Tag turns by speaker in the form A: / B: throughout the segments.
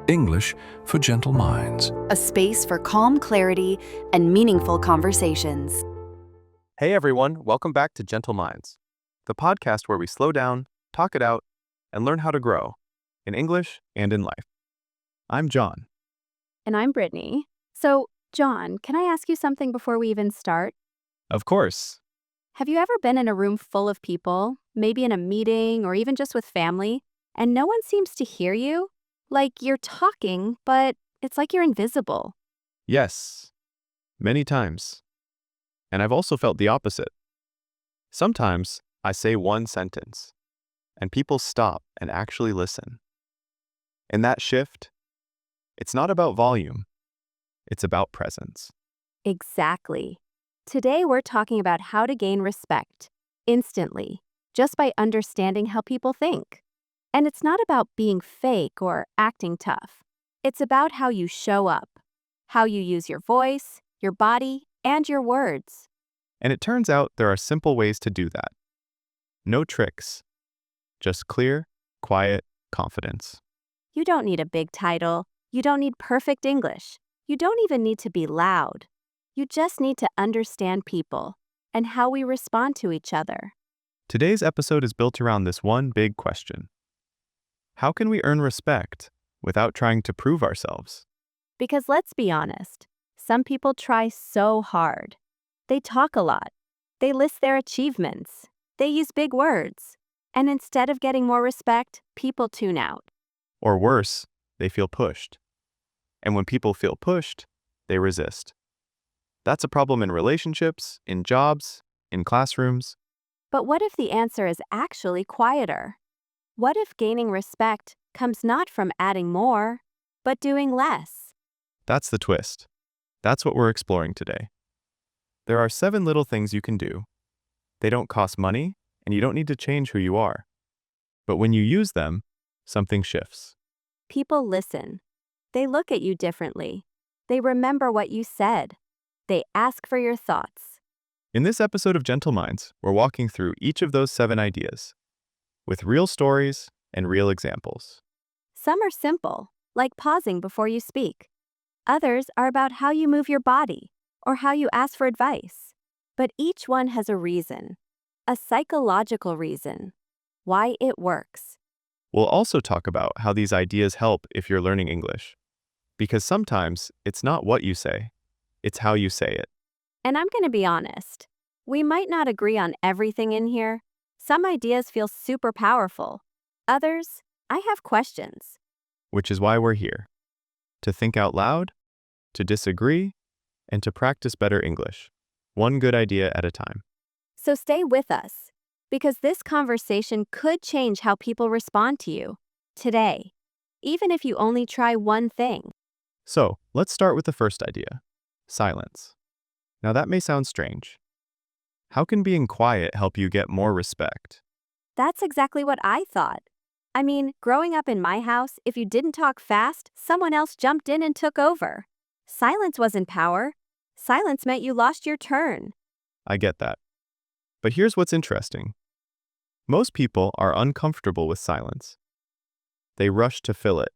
A: English for gentle minds.
B: A space for calm clarity and meaningful conversations.
C: Hey everyone, welcome back to Gentle Minds, the podcast where we slow down, talk it out, and learn how to grow in English and in life. I'm John.
D: And I'm Brittany. So, John, can I ask you something before we even start?
C: Of course.
D: Have you ever been in a room full of people, maybe in a meeting or even just with family, and no one seems to hear you? Like you're talking, but it's like you're invisible.
C: Yes, many times. And I've also felt the opposite. Sometimes I say one sentence, and people stop and actually listen. In that shift, it's not about volume, it's about presence.
D: Exactly. Today we're talking about how to gain respect instantly, just by understanding how people think. And it's not about being fake or acting tough. It's about how you show up, how you use your voice, your body, and your words.
C: And it turns out there are simple ways to do that. No tricks, just clear, quiet confidence.
D: You don't need a big title. You don't need perfect English. You don't even need to be loud. You just need to understand people and how we respond to each other.
C: Today's episode is built around this one big question. How can we earn respect without trying to prove ourselves?
D: Because let's be honest, some people try so hard. They talk a lot. They list their achievements. They use big words. And instead of getting more respect, people tune out.
C: Or worse, they feel pushed. And when people feel pushed, they resist. That's a problem in relationships, in jobs, in classrooms.
D: But what if the answer is actually quieter? What if gaining respect comes not from adding more, but doing less?
C: That's the twist. That's what we're exploring today. There are 7 little things you can do. They don't cost money, and you don't need to change who you are. But when you use them, something shifts.
D: People listen. They look at you differently. They remember what you said. They ask for your thoughts.
C: In this episode of Gentle Minds, we're walking through each of those 7 ideas, with real stories and real examples.
D: Some are simple, like pausing before you speak. Others are about how you move your body or how you ask for advice. But each one has a reason, a psychological reason, why it works.
C: We'll also talk about how these ideas help if you're learning English. Because sometimes it's not what you say, it's how you say it.
D: And I'm going to be honest, we might not agree on everything in here. Some ideas feel super powerful. Others, I have questions.
C: Which is why we're here. To think out loud, to disagree, and to practice better English. One good idea at a time.
D: So stay with us, because this conversation could change how people respond to you today, even if you only try one thing.
C: So, let's start with the first idea, silence. Now that may sound strange. How can being quiet help you get more respect?
D: That's exactly what I thought. I mean, growing up in my house, if you didn't talk fast, someone else jumped in and took over. Silence wasn't power. Silence meant you lost your turn.
C: I get that. But here's what's interesting. Most people are uncomfortable with silence. They rush to fill it.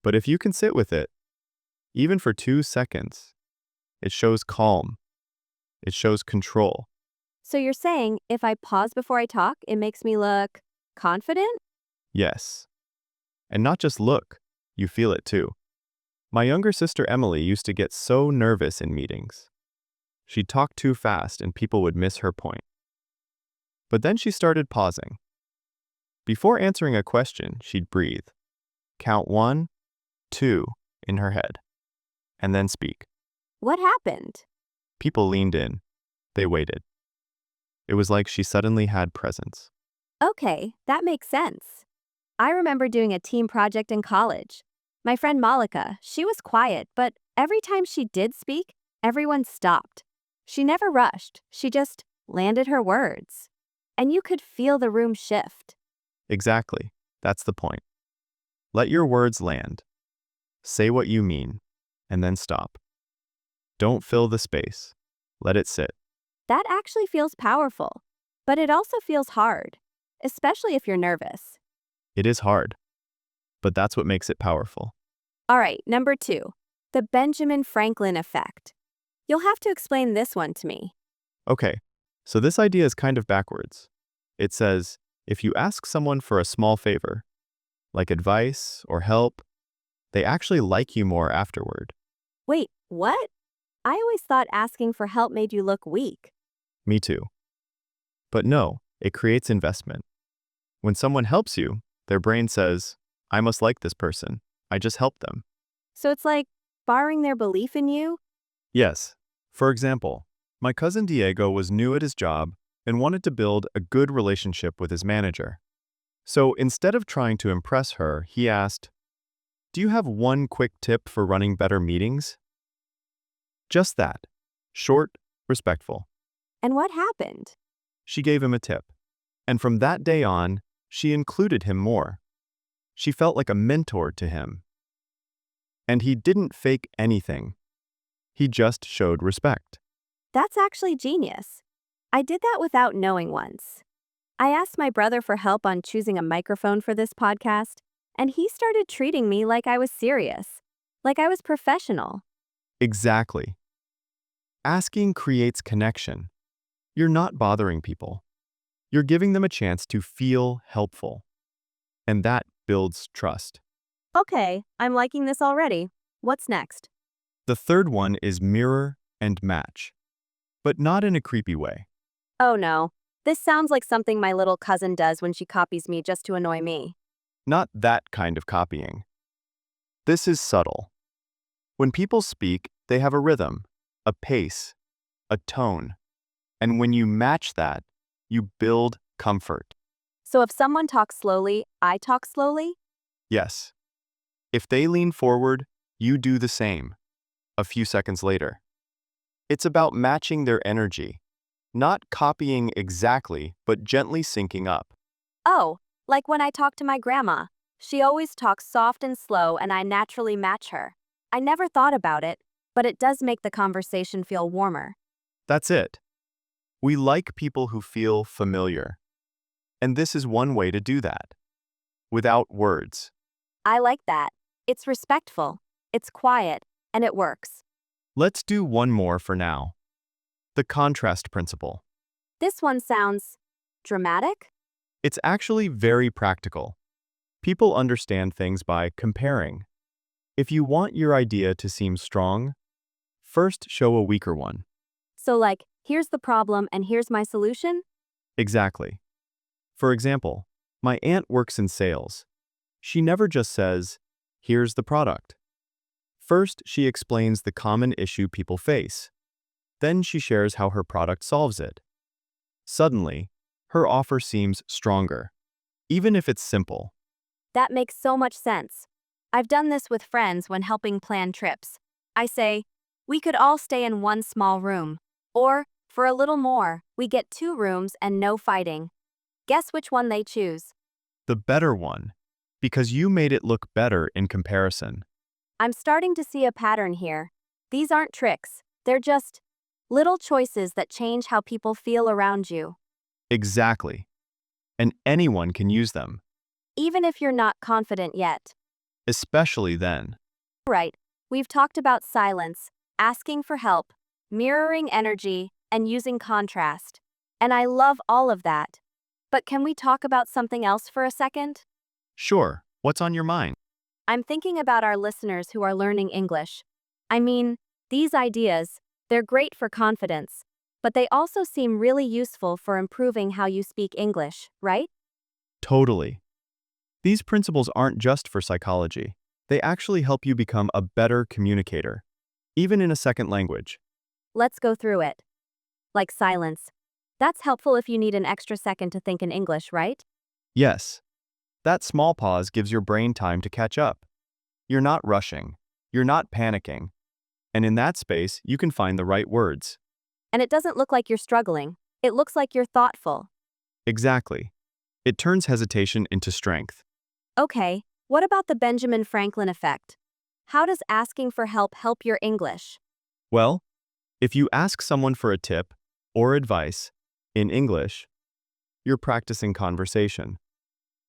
C: But if you can sit with it, even for 2 seconds, it shows calm. It shows control.
D: So you're saying if I pause before I talk, it makes me look confident?
C: Yes. And not just look, you feel it too. My younger sister Emily used to get so nervous in meetings. She'd talk too fast and people would miss her point. But then she started pausing. Before answering a question, she'd breathe, count 1, 2 in her head, and then speak.
D: What happened?
C: People leaned in. They waited. It was like she suddenly had presence.
D: Okay, that makes sense. I remember doing a team project in college. My friend Malika, she was quiet, but every time she did speak, everyone stopped. She never rushed. She just landed her words. And you could feel the room shift.
C: Exactly. That's the point. Let your words land. Say what you mean, and then stop. Don't fill the space. Let it sit.
D: That actually feels powerful, but it also feels hard, especially if you're nervous.
C: It is hard. but that's what makes it powerful.
D: All right, number 2, the Benjamin Franklin effect. You'll have to explain this one to me.
C: Okay, so this idea is kind of backwards. It says, if you ask someone for a small favor, like advice or help, they actually like you more afterward.
D: Wait, what? I always thought asking for help made you look weak.
C: Me too. But no, it creates investment. When someone helps you, their brain says, I must like this person. I just helped them.
D: So it's like borrowing their belief in you?
C: Yes. For example, my cousin Diego was new at his job and wanted to build a good relationship with his manager. So instead of trying to impress her, he asked, do you have one quick tip for running better meetings? Just that. Short, respectful.
D: And what happened?
C: She gave him a tip. And from that day on, she included him more. She felt like a mentor to him. And he didn't fake anything. He just showed respect.
D: That's actually genius. I did that without knowing once. I asked my brother for help on choosing a microphone for this podcast, and he started treating me like I was serious, like I was professional.
C: Exactly. Asking creates connection. You're not bothering people. You're giving them a chance to feel helpful. And that builds trust.
D: Okay, I'm liking this already. What's next?
C: The third one is mirror and match, but not in a creepy way.
D: Oh no, this sounds like something my little cousin does when she copies me just to annoy me.
C: Not that kind of copying. This is subtle. When people speak, they have a rhythm, a pace, a tone. And when you match that, you build comfort.
D: So if someone talks slowly, I talk slowly?
C: Yes. If they lean forward, you do the same. A few seconds later. It's about matching their energy, not copying exactly, but gently syncing up.
D: Oh, like when I talk to my grandma. She always talks soft and slow and I naturally match her. I never thought about it, but it does make the conversation feel warmer.
C: That's it. We like people who feel familiar. And this is one way to do that. Without words.
D: I like that. It's respectful, it's quiet, and it works.
C: Let's do one more for now. The contrast principle.
D: This one sounds dramatic?
C: It's actually very practical. People understand things by comparing. If you want your idea to seem strong, first show a weaker one.
D: So like, here's the problem and here's my solution?
C: Exactly. For example, my aunt works in sales. She never just says, here's the product. First, she explains the common issue people face. Then she shares how her product solves it. Suddenly, her offer seems stronger, even if it's simple.
D: That makes so much sense. I've done this with friends when helping plan trips. I say, we could all stay in one small room. Or, for a little more, we get 2 rooms and no fighting. Guess which one they choose?
C: The better one, because you made it look better in comparison.
D: I'm starting to see a pattern here. These aren't tricks, they're just little choices that change how people feel around you.
C: Exactly. And anyone can use them,
D: Even if you're not confident yet.
C: especially then.
D: Right, we've talked about silence, asking for help, mirroring energy, and using contrast. And I love all of that. But can we talk about something else for a second?
C: Sure, what's on your mind?
D: I'm thinking about our listeners who are learning English. I mean, these ideas, they're great for confidence, but they also seem really useful for improving how you speak English, right?
C: Totally. These principles aren't just for psychology. They actually help you become a better communicator, even in a second language.
D: Let's go through it. Like silence. That's helpful if you need an extra second to think in English, right?
C: Yes. That small pause gives your brain time to catch up. You're not rushing. You're not panicking. And in that space, you can find the right words.
D: And it doesn't look like you're struggling. It looks like you're thoughtful.
C: Exactly. It turns hesitation into strength.
D: Okay, what about the Benjamin Franklin effect? How does asking for help your English?
C: Well, if you ask someone for a tip or advice in English, you're practicing conversation.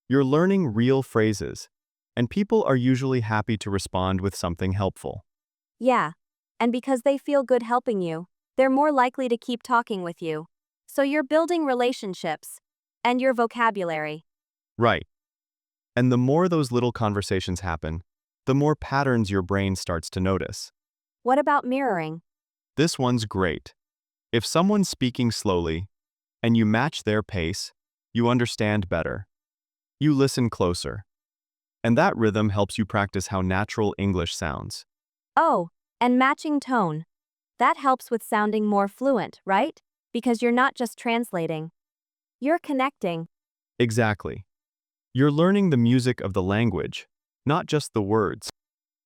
C: You're learning real phrases, and people are usually happy to respond with something helpful.
D: Yeah, and because they feel good helping you, they're more likely to keep talking with you. So you're building relationships and your vocabulary.
C: Right. And the more those little conversations happen, the more patterns your brain starts to notice.
D: What about mirroring?
C: This one's great. If someone's speaking slowly and you match their pace, you understand better. You listen closer. And that rhythm helps you practice how natural English sounds.
D: Oh, and matching tone. That helps with sounding more fluent, right? Because you're not just translating. You're connecting.
C: Exactly. You're learning the music of the language, not just the words.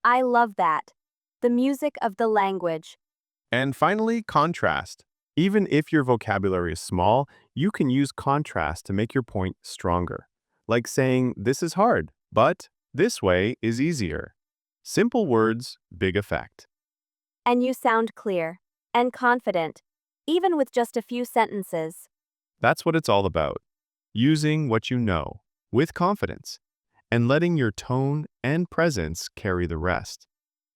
D: I love that. The music of the language.
C: And finally, contrast. Even if your vocabulary is small, you can use contrast to make your point stronger. Like saying, this is hard, but this way is easier. Simple words, big effect.
D: And you sound clear and confident, even with just a few sentences.
C: That's what it's all about. Using what you know, with confidence, and letting your tone and presence carry the rest.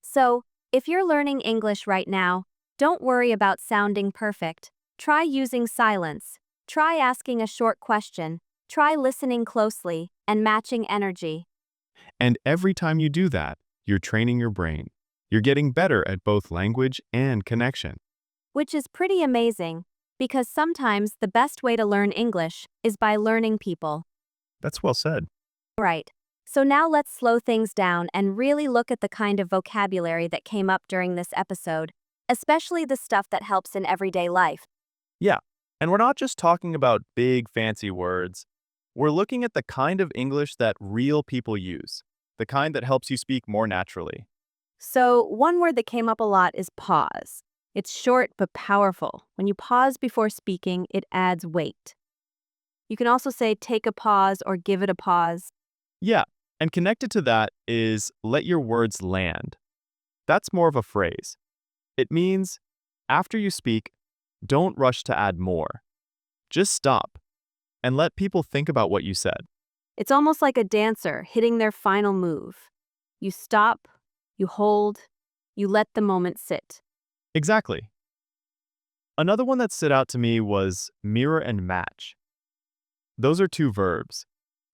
D: So, if you're learning English right now, don't worry about sounding perfect. Try using silence. Try asking a short question. Try listening closely and matching energy.
C: And every time you do that, you're training your brain. You're getting better at both language and connection.
D: Which is pretty amazing, because sometimes the best way to learn English is by learning people.
C: That's well said.
D: Right. So now let's slow things down and really look at the kind of vocabulary that came up during this episode, especially the stuff that helps in everyday life.
C: Yeah, and we're not just talking about big fancy words. We're looking at the kind of English that real people use, the kind that helps you speak more naturally.
D: So, one word that came up a lot is pause. It's short but powerful. When you pause before speaking, it adds weight. You can also say take a pause or give it a pause.
C: Yeah, and connected to that is let your words land. That's more of a phrase. It means after you speak, don't rush to add more. Just stop and let people think about what you said.
D: It's almost like a dancer hitting their final move. You stop, you hold, you let the moment sit.
C: Exactly. Another one that stood out to me was mirror and match. Those are two verbs.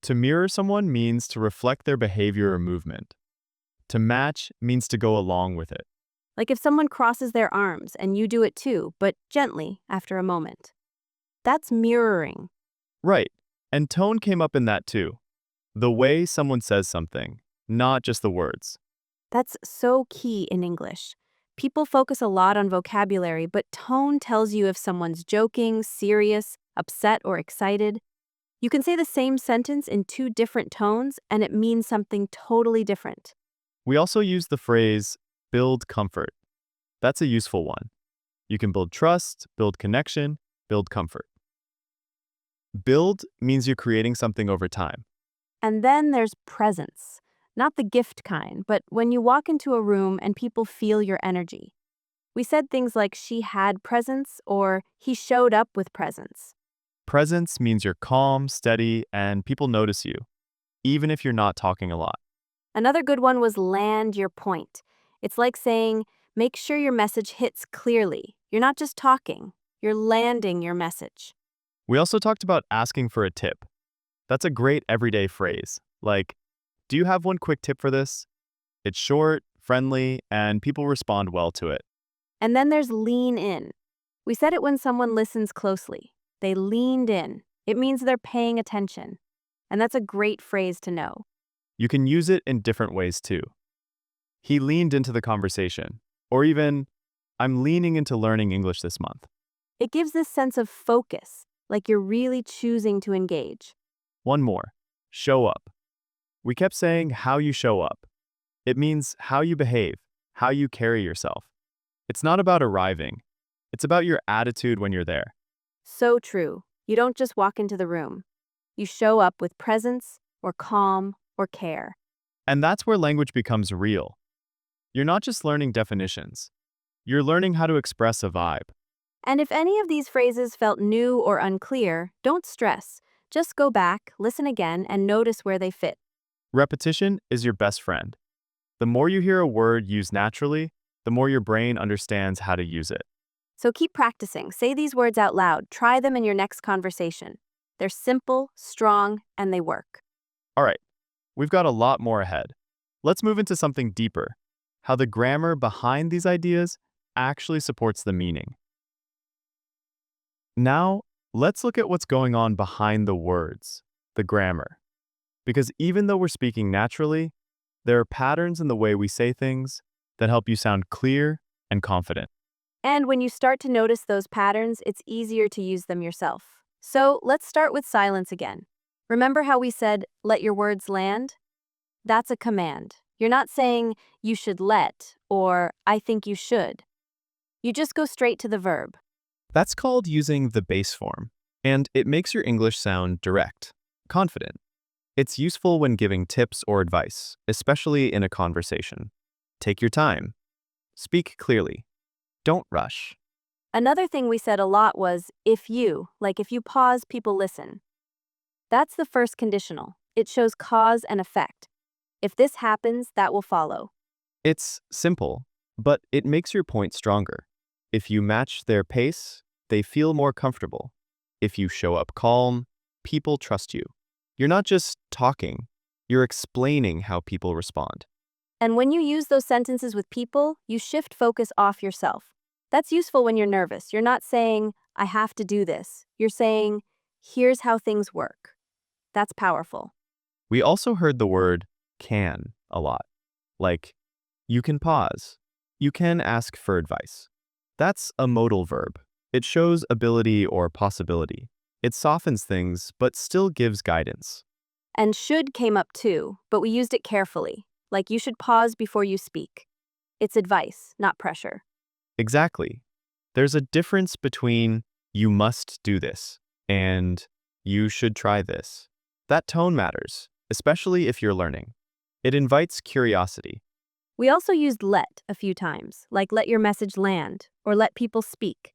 C: To mirror someone means to reflect their behavior or movement. To match means to go along with it.
D: Like if someone crosses their arms and you do it too, but gently after a moment. That's mirroring.
C: Right. And tone came up in that too. The way someone says something, not just the words.
D: That's so key in English. People focus a lot on vocabulary, but tone tells you if someone's joking, serious, upset, or excited. You can say the same sentence in two different tones, and it means something totally different.
C: We also use the phrase build comfort. That's a useful one. You can build trust, build connection, build comfort. Build means you're creating something over time.
D: And then there's presence. Not the gift kind, but when you walk into a room and people feel your energy. We said things like she had presence or he showed up with presence.
C: Presence means you're calm, steady, and people notice you, even if you're not talking a lot.
D: Another good one was land your point. It's like saying, make sure your message hits clearly. You're not just talking, you're landing your message.
C: We also talked about asking for a tip. That's a great everyday phrase, like, do you have one quick tip for this? It's short, friendly, and people respond well to it.
D: And then there's lean in. We said it when someone listens closely. They leaned in. It means they're paying attention. And that's a great phrase to know.
C: You can use it in different ways too. He leaned into the conversation, or even, I'm leaning into learning English this month.
D: It gives this sense of focus, like you're really choosing to engage.
C: One more, show up. We kept saying how you show up. It means how you behave, how you carry yourself. It's not about arriving. It's about your attitude when you're there.
D: So true. You don't just walk into the room. You show up with presence or calm or care.
C: And that's where language becomes real. You're not just learning definitions. You're learning how to express a vibe.
D: And if any of these phrases felt new or unclear, don't stress. Just go back, listen again, and notice where they fit.
C: Repetition is your best friend. The more you hear a word used naturally, the more your brain understands how to use it.
D: So keep practicing. Say these words out loud. Try them in your next conversation. They're simple, strong, and they work.
C: All right, we've got a lot more ahead. Let's move into something deeper, how the grammar behind these ideas actually supports the meaning. Now, let's look at what's going on behind the words, the grammar. Because even though we're speaking naturally, there are patterns in the way we say things that help you sound clear and confident.
D: And when you start to notice those patterns, it's easier to use them yourself. So let's start with silence again. Remember how we said, let your words land? That's a command. You're not saying, you should let, or I think you should. You just go straight to the verb.
C: That's called using the base form, and it makes your English sound direct, confident. It's useful when giving tips or advice, especially in a conversation. Take your time. Speak clearly. Don't rush.
D: Another thing we said a lot was, if you, like if you pause, people listen. That's the first conditional. It shows cause and effect. If this happens, that will follow.
C: It's simple, but it makes your point stronger. If you match their pace, they feel more comfortable. If you show up calm, people trust you. You're not just talking, you're explaining how people respond.
D: And when you use those sentences with people, you shift focus off yourself. That's useful when you're nervous. You're not saying, I have to do this. You're saying, here's how things work. That's powerful.
C: We also heard the word can a lot, like you can pause, you can ask for advice. That's a modal verb. It shows ability or possibility. It softens things, but still gives guidance.
D: And should came up too, but we used it carefully, like you should pause before you speak. It's advice, not pressure.
C: Exactly. There's a difference between you must do this and you should try this. That tone matters, especially if you're learning. It invites curiosity.
D: We also used let a few times, like let your message land or let people speak.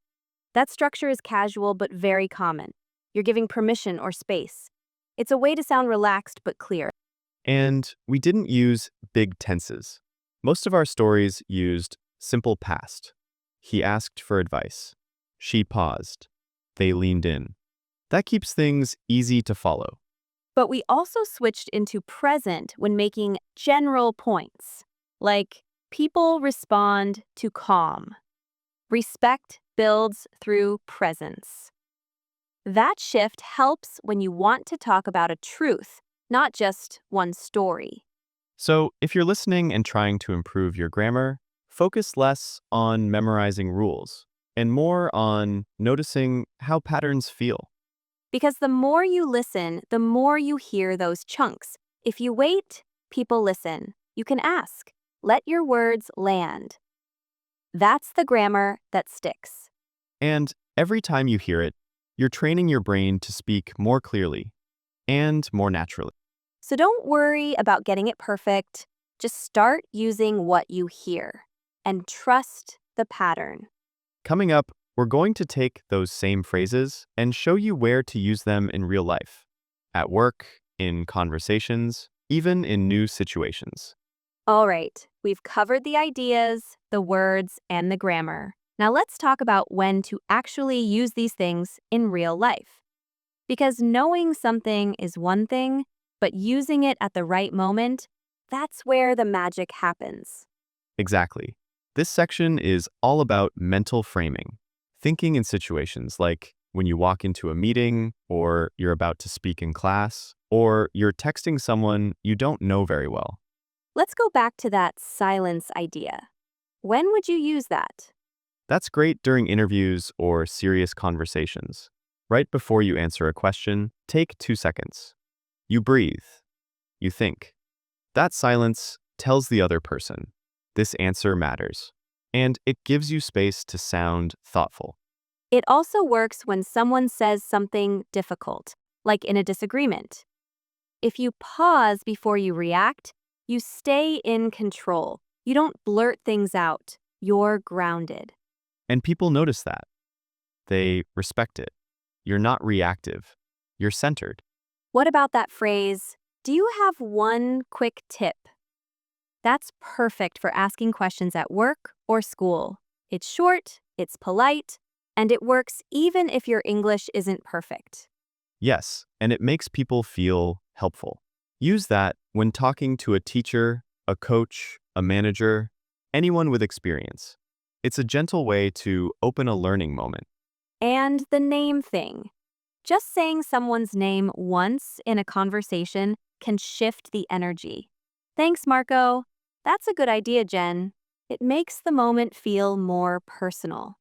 D: That structure is casual but very common. You're giving permission or space. It's a way to sound relaxed but clear.
C: And we didn't use big tenses. Most of our stories used simple past. He asked for advice. She paused. They leaned in. That keeps things easy to follow.
D: But we also switched into present when making general points, like people respond to calm. Respect builds through presence. That shift helps when you want to talk about a truth, not just one story.
C: So, if you're listening and trying to improve your grammar, focus less on memorizing rules and more on noticing how patterns feel.
D: Because the more you listen, the more you hear those chunks. If you wait, people listen. You can ask. Let your words land. That's the grammar that sticks.
C: And every time you hear it, you're training your brain to speak more clearly and more naturally.
D: So don't worry about getting it perfect. Just start using what you hear and trust the pattern.
C: Coming up, we're going to take those same phrases and show you where to use them in real life, at work, in conversations, even in new situations.
D: All right, we've covered the ideas, the words, and the grammar. Now let's talk about when to actually use these things in real life. Because knowing something is one thing, but using it at the right moment, that's where the magic happens.
C: Exactly. This section is all about mental framing, thinking in situations like when you walk into a meeting, or you're about to speak in class, or you're texting someone you don't know very well.
D: Let's go back to that silence idea. When would you use that?
C: That's great during interviews or serious conversations. Right before you answer a question, take 2 seconds. You breathe. You think. That silence tells the other person, this answer matters, and it gives you space to sound thoughtful.
D: It also works when someone says something difficult, like in a disagreement. If you pause before you react, you stay in control. You don't blurt things out. You're grounded.
C: And people notice that. They respect it. You're not reactive. You're centered.
D: What about that phrase, Do you have one quick tip? That's perfect for asking questions at work or school. It's short, it's polite, and it works even if your English isn't perfect.
C: Yes, and it makes people feel helpful. Use that when talking to a teacher, a coach, a manager, anyone with experience. It's a gentle way to open a learning moment.
D: And the name thing. Just saying someone's name once in a conversation can shift the energy. Thanks, Marco. That's a good idea, Jen. It makes the moment feel more personal.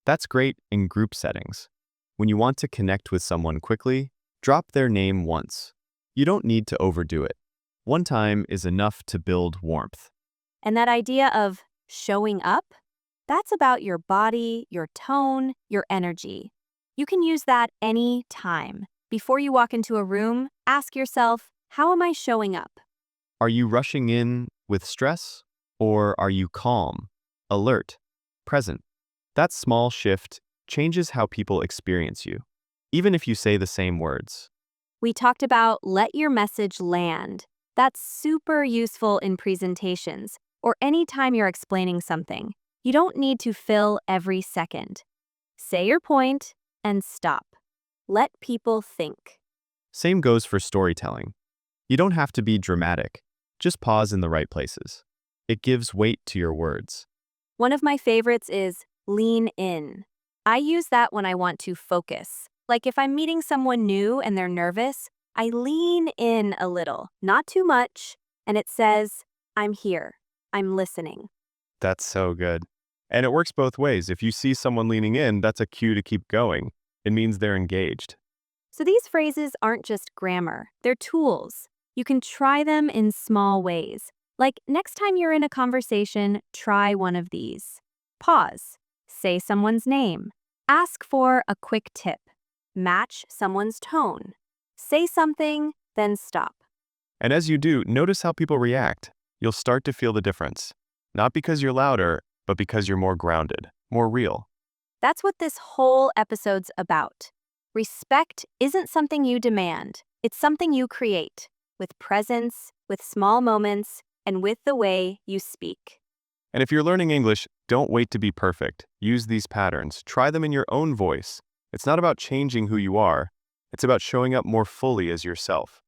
C: That's great in group settings. When you want to connect with someone quickly, drop their name once. You don't need to overdo it. One time is enough to build warmth.
D: And that idea of showing up, that's about your body, your tone, your energy. You can use that any time. Before you walk into a room, ask yourself, how am I showing up?
C: Are you rushing in with stress? Or are you calm, alert, present? That small shift changes how people experience you, even if you say the same words.
D: We talked about let your message land. That's super useful in presentations or anytime you're explaining something. You don't need to fill every second. Say your point and stop. Let people think.
C: Same goes for storytelling. You don't have to be dramatic. Just pause in the right places. It gives weight to your words.
D: One of my favorites is lean in. I use that when I want to focus. Like if I'm meeting someone new and they're nervous, I lean in a little, not too much, and it says, I'm here. I'm listening.
C: That's so good. And it works both ways. If you see someone leaning in, that's a cue to keep going. It means they're engaged.
D: So these phrases aren't just grammar, they're tools. You can try them in small ways. Like next time you're in a conversation, try one of these. Pause. Say someone's name. Ask for a quick tip. Match someone's tone. Say something, then stop.
C: And as you do, notice how people react. You'll start to feel the difference. Not because you're louder, but because you're more grounded, more real.
D: That's what this whole episode's about. Respect isn't something you demand, it's something you create with presence, with small moments, and with the way you speak.
C: And if you're learning English, don't wait to be perfect. Use these patterns. Try them in your own voice. It's not about changing who you are. It's about showing up more fully as yourself.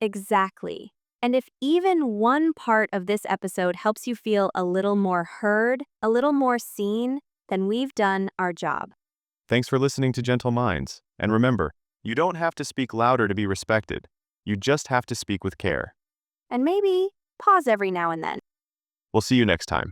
D: Exactly. And if even one part of this episode helps you feel a little more heard, a little more seen, then we've done our job.
C: Thanks for listening to Gentle Minds. And remember, you don't have to speak louder to be respected. You just have to speak with care.
D: And maybe pause every now and then.
C: We'll see you next time.